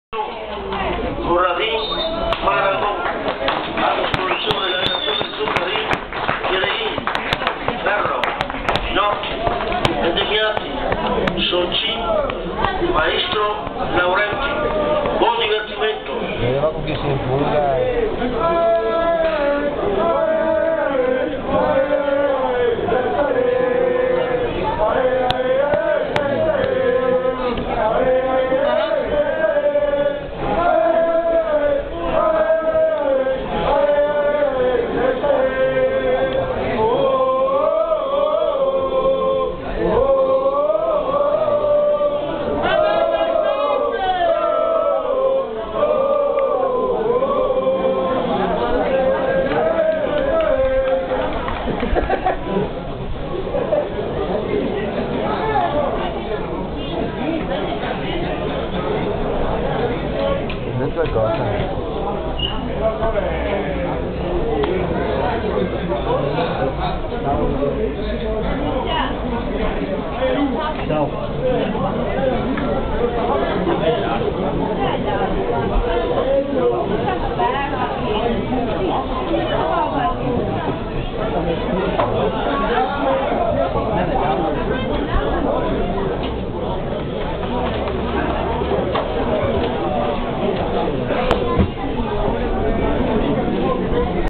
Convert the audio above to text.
Corradín, Maragón, a disposición de la Nación Zuccarín, Quereín, Ferro, No, Endegiati, Soncin, Maestro Laurenti, buon divertimento. Vedeva con chi si infuga due cose. Ciao.